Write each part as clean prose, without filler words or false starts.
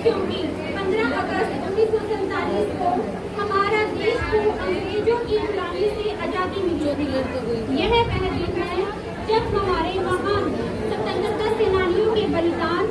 क्योंकि 15 अगस्त 1947 को हमारा देश को अंग्रेजों की गुलामी से आजादी मिली थी। यह वह दिन है जब हमारे महान स्वतंत्रता सेनानियों के बलिदान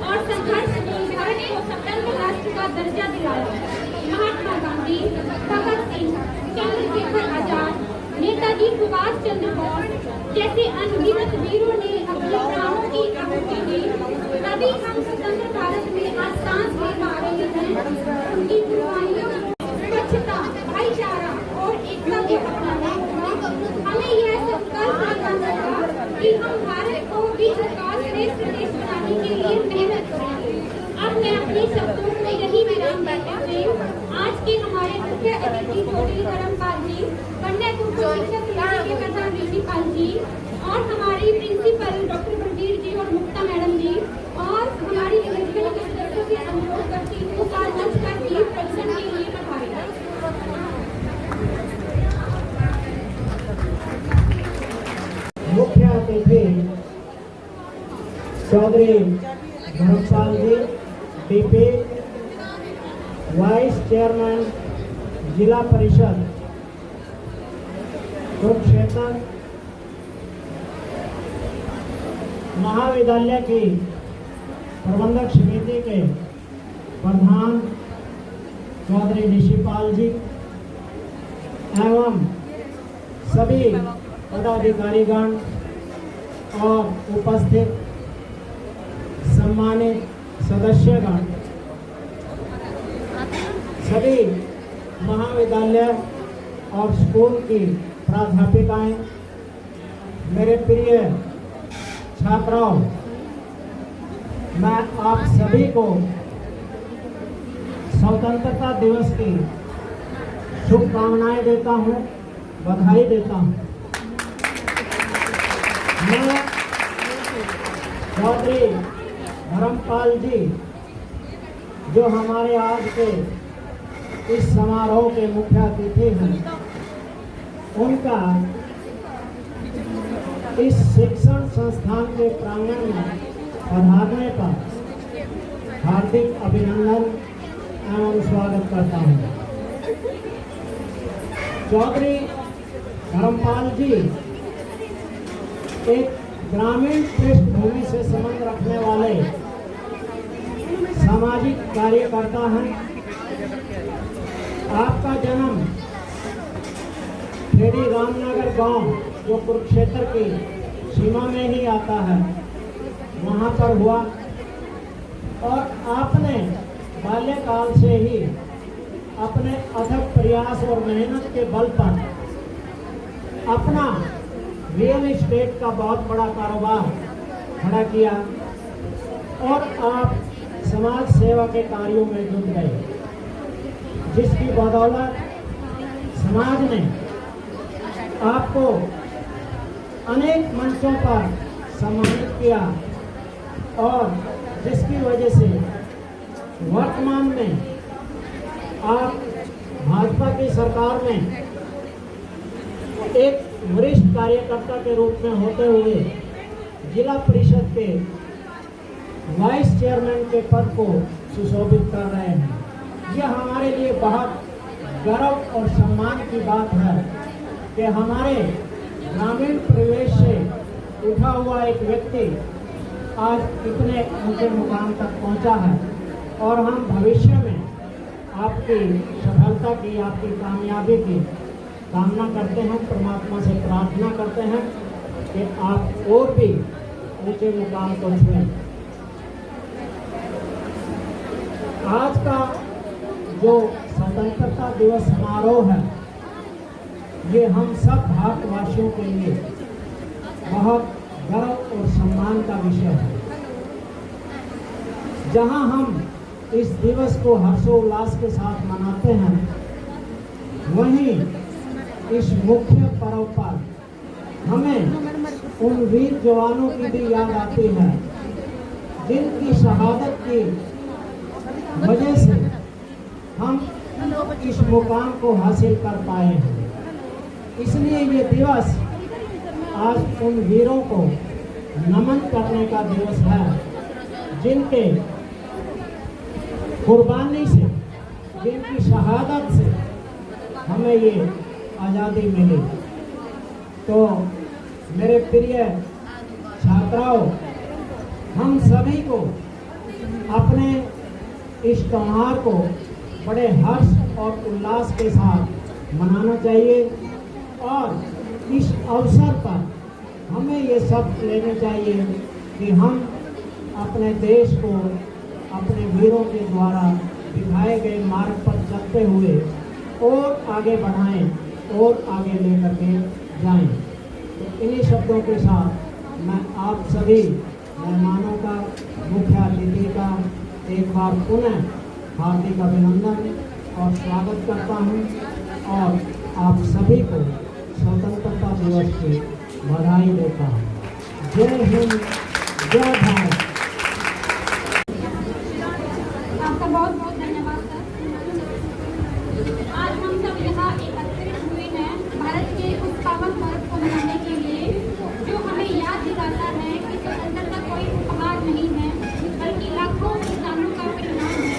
और संघर्ष ने भारत को स्वतंत्र राष्ट्र का दर्जा दिलाया। महात्मा गांधी, भगत सिंह, चंद्रशेखर आजाद, नेताजी सुभाष चंद्र बोस जैसे अनगिनत वीरों ने अपने प्राणों की आहुति दी, तभी हम स्वतंत्र भारत में आज सांस ले पा रहे हैं। उनकी कुर्बानियों स्वच्छता, भाईचारा और एकता को अपनाना होगा। हमें यह संकल्प लेना होगा कि हम भारत को विश्व का श्रेष्ठ देश बनाने के लिए मेहनत करेंगे। अब मैं अपने शब्दों में यही विराम देते हुए आज के हमारे मुख्य अतिथि चौधरी धर्मपाल जी, कन्या गुरुकुल शिक्षा समिति के प्रधान ऋषिपाल जी और हमारी प्रिंसिपल डॉक्टर बलबीर जी और मुक्ता मैडम जी और हमारी लेजिस्लेटिव के सदस्यों से अनुरोध करती हूँ आज मंच पर भी प्रदर्शन के लिए पधारें। मुख्य अतिथि चौधरी धर्मपाल जी, डीपी, वाइस चेयरमैन जिला परिषद कुरुक्षेत्र, महाविद्यालय की प्रबंधक समिति के प्रधान चौधरी ऋषिपाल जी एवं सभी पदाधिकारीगण और उपस्थित सम्मानित सदस्यगण, सभी महाविद्यालय और स्कूल की प्राध्यापिकाएं, मेरे प्रिय छात्राओं, मैं आप सभी को स्वतंत्रता दिवस की शुभकामनाएं देता हूं, बधाई देता हूं। मैं चौधरी धर्मपाल जी जो हमारे आज के इस समारोह के मुख्य अतिथि हैं, उनका इस शिक्षण संस्थान के प्रांगण में पधारने पर हार्दिक अभिनंदन एवं स्वागत करता हूं। चौधरी धर्मपाल जी एक ग्रामीण पृष्ठभूमि से संबंध रखने वाले सामाजिक कार्यकर्ता हैं। आपका जन्म खेड़ी रामनगर गांव जो कुरुक्षेत्र की सीमा में ही आता है, वहां पर हुआ और आपने बाल्यकाल से ही अपने अथक प्रयास और मेहनत के बल पर अपना रियल एस्टेट का बहुत बड़ा कारोबार खड़ा किया और आप समाज सेवा के कार्यों में जुट गए, जिसकी बदौलत समाज ने आपको अनेक मंचों पर सम्मानित किया और जिसकी वजह से वर्तमान में आप भाजपा की सरकार में एक वरिष्ठ कार्यकर्ता के रूप में होते हुए जिला परिषद के वाइस चेयरमैन के पद को सुशोभित कर रहे हैं। यह हमारे लिए बहुत गर्व और सम्मान की बात है कि हमारे ग्रामीण परिवेश से उठा हुआ एक व्यक्ति आज इतने ऊंचे मुकाम तक पहुंचा है और हम भविष्य में आपकी सफलता की, आपकी कामयाबी की कामना करते हैं, परमात्मा से प्रार्थना करते हैं कि आप और भी ऊंचे मुकाम को छुएं। आज का जो स्वतंत्रता दिवस समारोह है, ये हम सब भारतवासियों के लिए बहुत गर्व और सम्मान का विषय है। जहां हम इस दिवस को हर्षोल्लास के साथ मनाते हैं, वहीं इस मुख्य पर्व पर हमें उन वीर जवानों की भी याद आती है जिनकी शहादत की वजह से हम इस मुकाम को हासिल कर पाए हैं। इसलिए ये दिवस आज उन वीरों को नमन करने का दिवस है जिनके कुर्बानी से, जिनकी शहादत से हमें ये आज़ादी मिली। तो मेरे प्रिय छात्राओं, हम सभी को अपने इस त्योहार को बड़े हर्ष और उल्लास के साथ मनाना चाहिए और इस अवसर पर हमें ये सब लेने चाहिए कि हम अपने देश को अपने वीरों के द्वारा दिखाए गए मार्ग पर चलते हुए और आगे बढ़ाएं और आगे लेकर के जाएं। तो इन्हीं शब्दों के साथ मैं आप सभी मेहमानों का, मुख्य अतिथि का एक बार पुनः हार्दिक अभिनंदन और स्वागत करता हूं और आप सभी को स्वतंत्रता दिवस की बधाई देता हूं। जय हिंद, जय भारत। आपका बहुत बहुत धन्यवाद सर। आज हम सब यहाँ एकत्रित हुए हैं भारत के उस पावन पर्व को मनाने के लिए जो हमें याद दिलाता है कि स्वतंत्रता कोई उपहार नहीं है बल्कि लाखों किसानों का परिणाम है।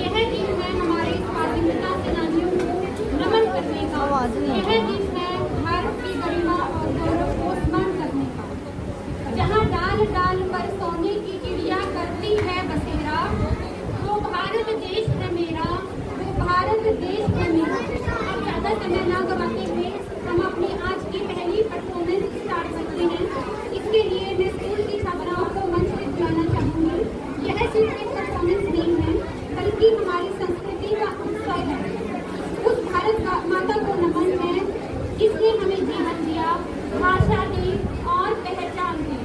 यह दिन है हमारे स्वाधीनता सेनानियों को नमन करने का। यह दिन है भारत की गरिमा और गौरव को स्मरण करने का। जहाँ डाल डाल पर सोने की चिड़िया करती है बसेरा, वो भारत देश है मेरा, वो भारत देश है मेरा। अब ज़्यादा समय ना गवाते हुए हम अपनी आज की पहली परफॉर्मेंस स्टार्ट करते हैं। इसके लिए मैं स्कूल की छात्राओं को मंच पर बुलाना चाहूँगी। यह सिर्फ एक परफॉर्मेंस नहीं है बल्कि हमारी संस्कृति का उत्सव है। उस भारत माता को नमन है जिसने हमें जीवन दिया, भाषा दी और पहचान दी।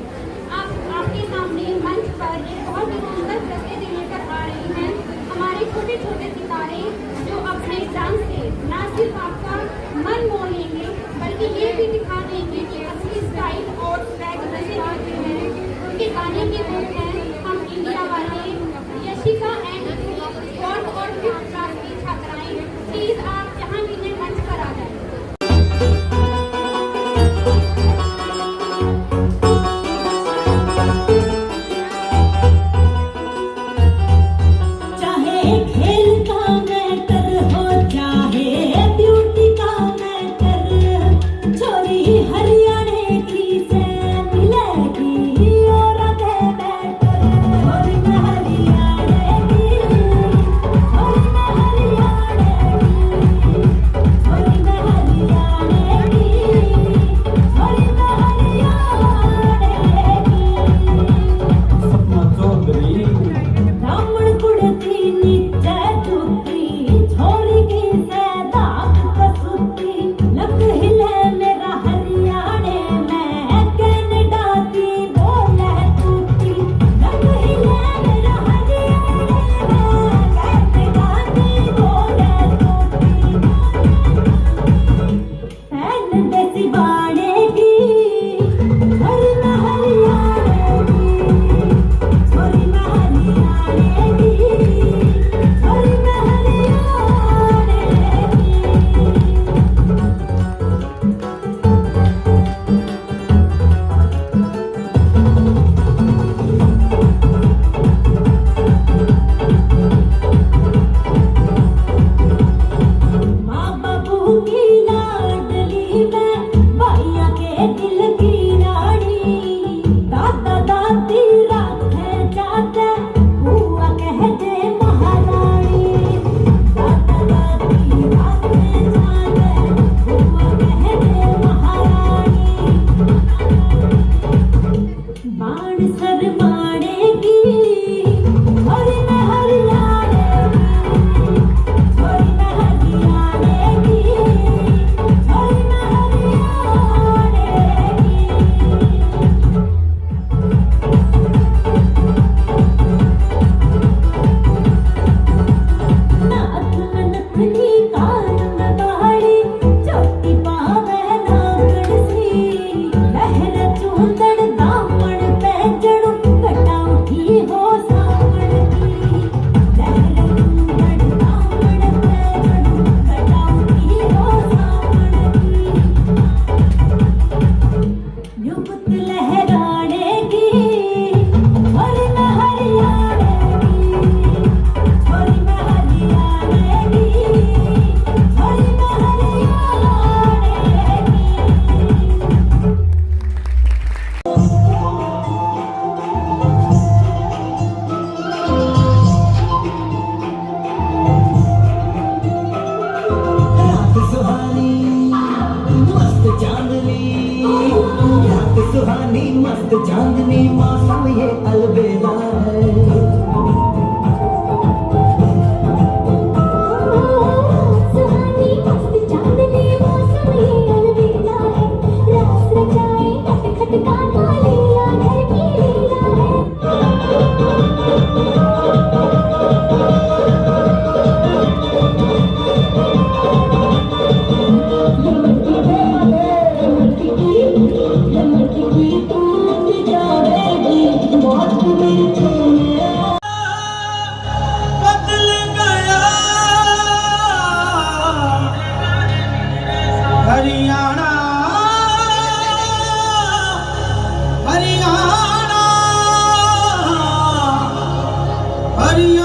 आपके सामने मंच पर एक बहुत ही सुंदर प्रस्तुति लेकर आ रही हैं हमारे छोटे छोटे सितारे, जो अपने डांस से न सिर्फ आपका मन मोह लेंगे बल्कि ये भी दिखा देंगे कि असली स्टाइल और स्वैग कैसे आते हैं। उनके गाने के बोल हैं हम इंडिया वाले। यशिका एंड फोर्थ और फिफ्थ क्लास की छात्राएं, प्लीज आप जहाँ भी हैं मंच पर आ जाएं। हरि